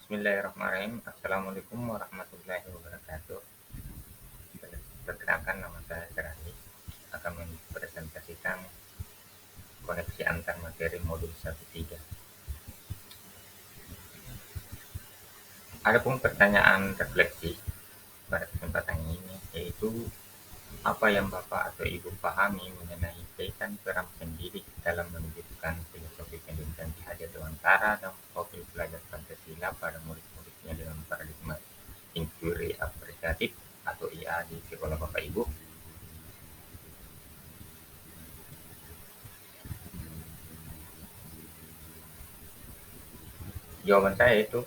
Bismillahirrahmanirrahim. Assalamualaikum warahmatullahi wabarakatuh. Perkenalkan, nama saya Serani akan mempresentasikan koneksi antar materi modul 1.3. Adapun pertanyaan refleksi pada kesempatan ini yaitu apa yang Bapak atau Ibu pahami mengenai kaitan peran pendidik dalam menunjukkan filosofi pendidikan di Hajar Dewantara dan profil pelajar Pancasila pada murid-muridnya dengan paradigma inquiry apresiatif atau IA di sekolah Bapak Ibu? Jawaban saya itu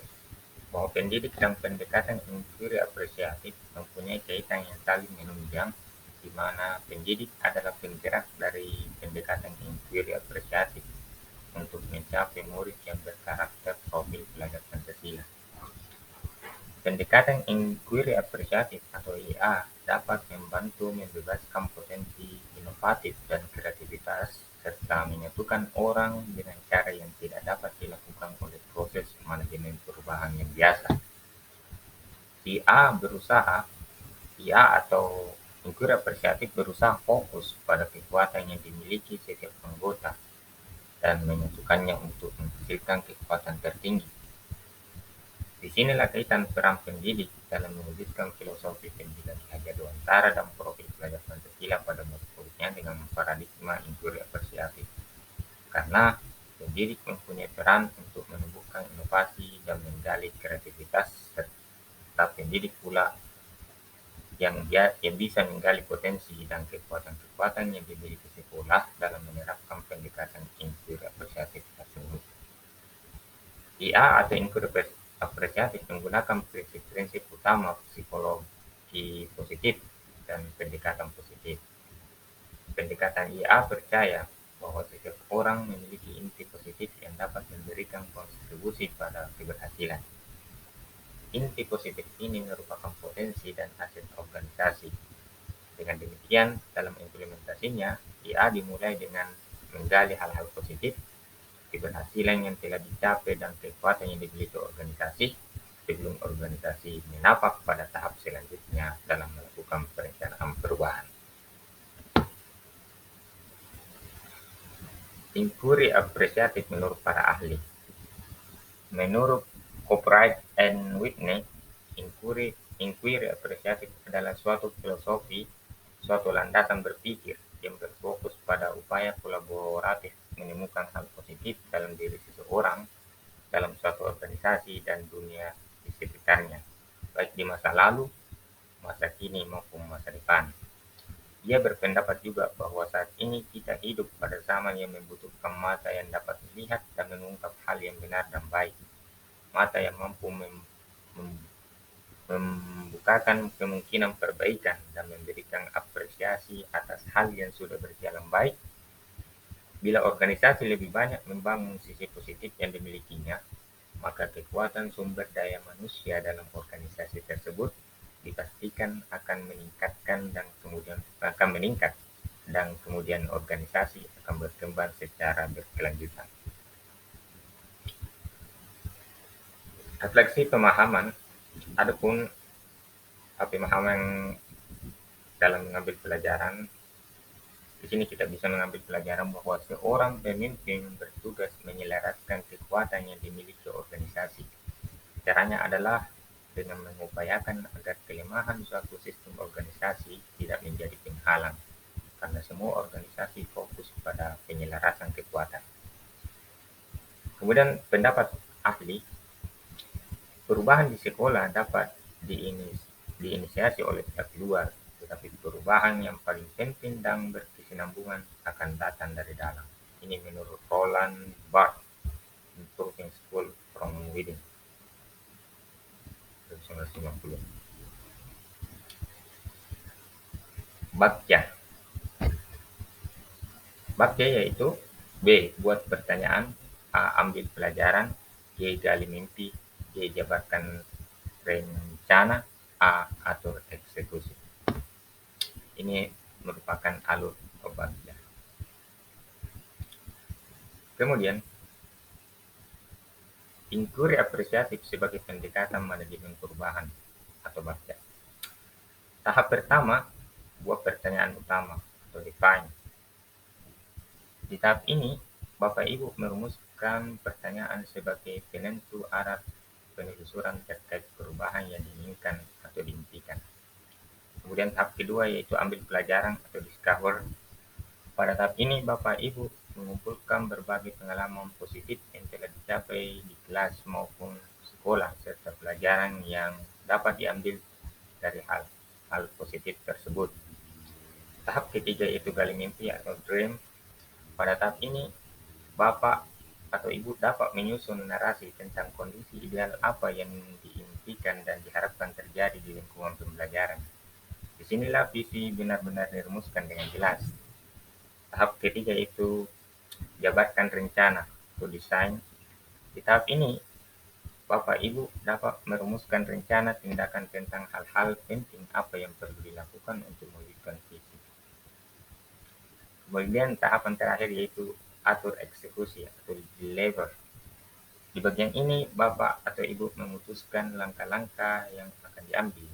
bahwa pendidik dan pendekatan inquiry apresiatif mempunyai kaitan yang saling menunjang, di mana pendidik adalah penggerak dari pendekatan inquiry apresiatif untuk mencapai murid yang berkarakter profil pelajar Pancasila. Pendekatan inquiry apresiatif atau IA dapat membantu membebaskan potensi inovatif dan kreativitas serta menyatukan orang dengan cara yang tidak dapat dilakukan oleh proses manajemen perubahan yang biasa. IA atau inquiry apresiatif berusaha fokus pada kekuatan yang dimiliki setiap anggota dan menyatukannya untuk menghasilkan kekuatan tertinggi. Disinilah kaitan peran pendidik dalam mewujudkan filosofi pendidikan di Hajar Dewantara dan profil pelajar Pancasila pada murid-muridnya dengan paradigma inquiry apresiatif. Karena pendidik mempunyai peran untuk menumbuhkan inovasi dan menggali kreativitas, serta pendidik pula yang bisa menggali potensi dan kekuatan-kekuatan yang dimiliki sekolah dalam menerapkan pendekatan inquiry apresiatif tersebut. IA atau inquiry apresiatif menggunakan prinsip-prinsip utama psikologi positif dan pendekatan positif. Pendekatan IA percaya bahwa setiap orang memiliki inti positif yang dapat memberikan kontribusi pada keberhasilan. Inti positif ini merupakan potensi dan aset organisasi. Dengan demikian, dalam implementasinya, IA dimulai dengan menggali hal-hal positif, keberhasilan yang telah dicapai dan kekuatan yang dimiliki organisasi sebelum organisasi menapak pada tahap selanjutnya dalam melakukan perencanaan perubahan. Inquiry apresiatif menurut para ahli. Menurut Cockbright and Whitney, inquiry apresiatif adalah suatu filosofi, suatu landasan berpikir yang berfokus pada upaya kolaboratif menemukan hal positif dalam diri seseorang, dalam suatu organisasi dan dunia di sekitarnya, baik di masa lalu, masa kini maupun masa depan. Ia berpendapat juga bahwa saat ini kita hidup pada zaman yang membutuhkan mata yang dapat melihat dan mengungkap hal yang benar dan baik. Mata yang mampu membukakan kemungkinan perbaikan dan memberikan apresiasi atas hal yang sudah berjalan baik. Bila organisasi lebih banyak membangun sisi positif yang dimilikinya, maka kekuatan sumber daya manusia dalam organisasi tersebut dipastikan akan meningkat dan kemudian organisasi akan berkembang secara berkelanjutan. Refleksi pemahaman. Adapun pemahaman dalam mengambil pelajaran, di sini kita bisa mengambil pelajaran bahwa seorang pemimpin bertugas menyelaraskan kekuatan yang dimiliki organisasi. Caranya adalah dengan mengupayakan agar kelemahan suatu sistem organisasi tidak menjadi penghalang, karena semua organisasi fokus pada penyelarasan kekuatan. Kemudian pendapat ahli, perubahan di sekolah dapat diinisiasi oleh pihak luar, tetapi perubahan yang paling penting dan berkesinambungan akan datang dari dalam. Ini menurut Roland Barthes, Improving School from Within, 1990. Bakya. Bakya yaitu B. Buat pertanyaan, A. Ambil pelajaran, G. Gali mimpi, G. Jabarkan rencana, A. Atur eksekusi. Ini merupakan alur Bakya. Kemudian Inquiry apresiatif sebagai pendekatan manajemen perubahan atau BAPJA. Tahap pertama, buat pertanyaan utama atau define. Di tahap ini, Bapak Ibu merumuskan pertanyaan sebagai penentu arah penelusuran terkait perubahan yang diinginkan atau diimpikan. Kemudian tahap kedua yaitu ambil pelajaran atau discover. Pada tahap ini Bapak Ibu mengumpulkan berbagai pengalaman positif yang telah dicapai di kelas maupun sekolah serta pelajaran yang dapat diambil dari hal positif tersebut. Tahap ketiga yaitu gali mimpi atau dream. Pada tahap ini Bapak atau Ibu dapat menyusun narasi tentang kondisi ideal apa yang diimpikan dan diharapkan terjadi di lingkungan pembelajaran. Disinilah visi benar-benar dirumuskan dengan jelas. Tahap ketiga itu jabarkan rencana atau desain. Di tahap ini, Bapak Ibu dapat merumuskan rencana tindakan tentang hal-hal penting apa yang perlu dilakukan untuk mewujudkan visi. Kemudian tahapan terakhir yaitu atur eksekusi atau deliver. Di bagian ini, Bapak atau Ibu memutuskan langkah-langkah yang akan diambil.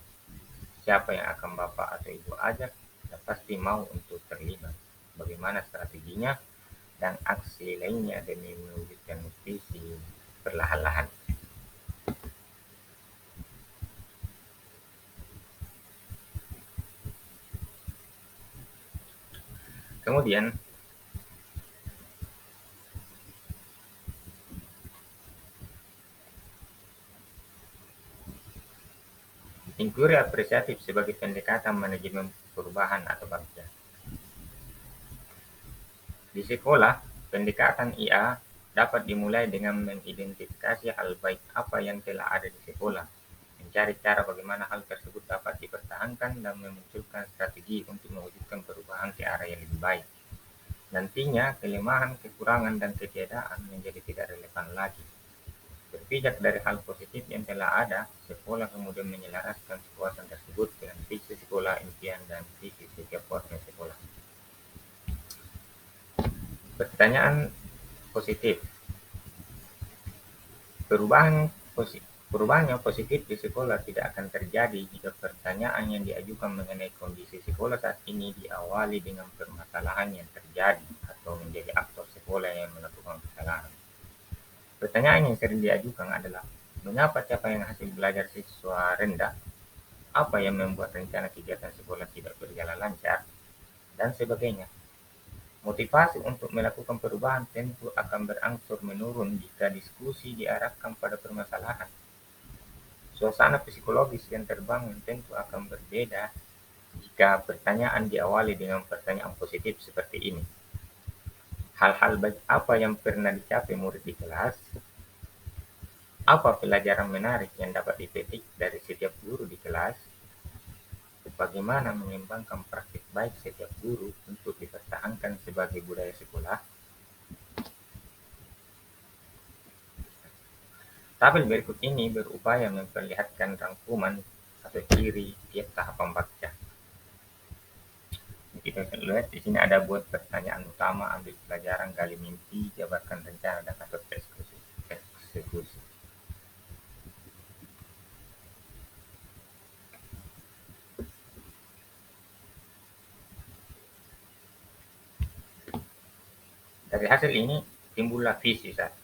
Siapa yang akan Bapak atau Ibu ajak dan pasti mau untuk terlibat. Bagaimana strateginya dan aksi lainnya demi mewujudkan visi perlahan-lahan. Kemudian, inquiry apresiatif sebagai pendekatan manajemen perubahan atau BAPJA. Di sekolah, pendekatan IA dapat dimulai dengan mengidentifikasi hal baik apa yang telah ada di sekolah, mencari cara bagaimana hal tersebut dapat dipertahankan dan memunculkan strategi untuk mewujudkan perubahan ke arah yang lebih baik. Nantinya, kelemahan, kekurangan, dan ketiadaan menjadi tidak relevan lagi. Berpijak dari hal positif yang telah ada, sekolah kemudian menyelaraskan kekuatan tersebut dengan visi sekolah impian dan visi setiap warga sekolah. Pertanyaan positif. Perubahan yang positif di sekolah tidak akan terjadi jika pertanyaan yang diajukan mengenai kondisi sekolah saat ini diawali dengan permasalahan yang terjadi atau menjadi aktor sekolah yang melakukan kesalahan. Pertanyaan yang sering diajukan adalah, mengapa capaian hasil belajar siswa rendah? Apa yang membuat rencana kegiatan sekolah tidak berjalan lancar? Dan sebagainya. Motivasi untuk melakukan perubahan tentu akan berangsur menurun jika diskusi diarahkan pada permasalahan. Suasana psikologis yang terbangun tentu akan berbeda jika pertanyaan diawali dengan pertanyaan positif seperti ini. Hal-hal baik apa yang pernah dicapai murid di kelas? Apa pelajaran menarik yang dapat dipetik dari setiap guru di kelas? Bagaimana mengembangkan praktik baik setiap guru untuk dipertahankan sebagai budaya sekolah? Tabel berikut ini berupaya memperlihatkan rangkuman atau ciri tiap tahapan BAPJA. Kita lihat di sini ada buat pertanyaan utama, ambil pelajaran, gali mimpi, jabarkan rencana, dan atur eksekusi. Dari hasil ini timbullah visi saat,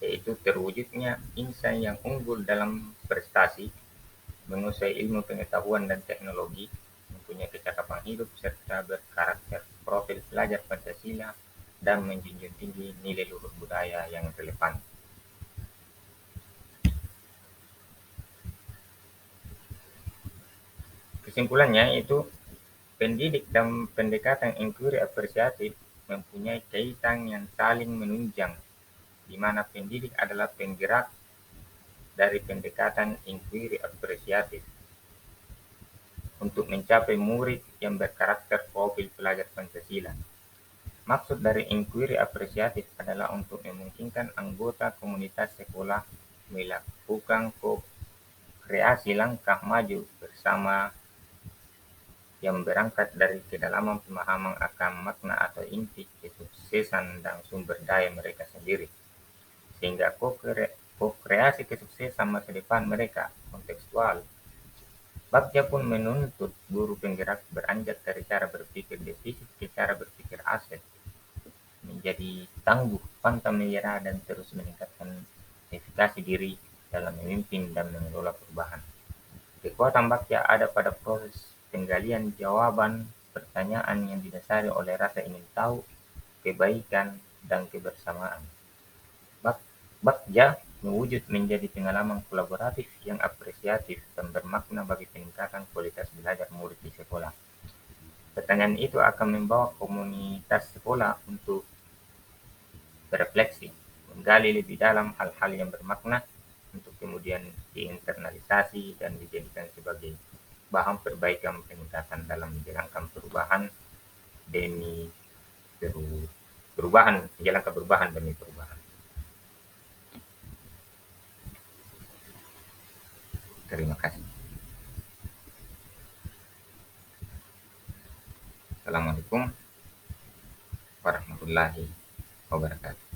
yaitu terwujudnya insan yang unggul dalam prestasi, menguasai ilmu pengetahuan dan teknologi, mempunyai kecakapan hidup serta berkarakter profil pelajar Pancasila dan menjunjung tinggi nilai luhur budaya yang relevan. Kesimpulannya itu pendidik dan pendekatan inquiry apresiatif mempunyai kaitan yang saling menunjang, di mana pendidik adalah penggerak dari pendekatan inquiry apresiatif untuk mencapai murid yang berkarakter profil pelajar Pancasila. Maksud dari inquiry apresiatif adalah untuk memungkinkan anggota komunitas sekolah melakukan kreasi langkah maju bersama yang berangkat dari kedalaman pemahaman akan makna atau inti kesuksesan dan sumber daya mereka sendiri, sehingga ko-kreasi kesuksesan masa depan mereka kontekstual. Bagja pun menuntut guru penggerak beranjak dari cara berpikir defisit ke cara berpikir aset, menjadi tangguh, pantang menyerah, dan terus meningkatkan efikasi diri dalam memimpin dan mengelola perubahan. Kekuatan Bagja ada pada proses penggalian jawaban pertanyaan yang didasari oleh rasa ingin tahu, kebaikan, dan kebersamaan. Bagja mewujud menjadi pengalaman kolaboratif yang apresiatif dan bermakna bagi peningkatan kualitas belajar murid di sekolah. Pertanyaan itu akan membawa komunitas sekolah untuk berefleksi, menggali lebih dalam hal-hal yang bermakna, untuk kemudian diinternalisasi dan dijadikan sebagai bahan perbaikan peningkatan dalam menjalankan perubahan demi perubahan, menjalankan perubahan demi perubahan. Terima kasih. Assalamualaikum warahmatullahi wabarakatuh.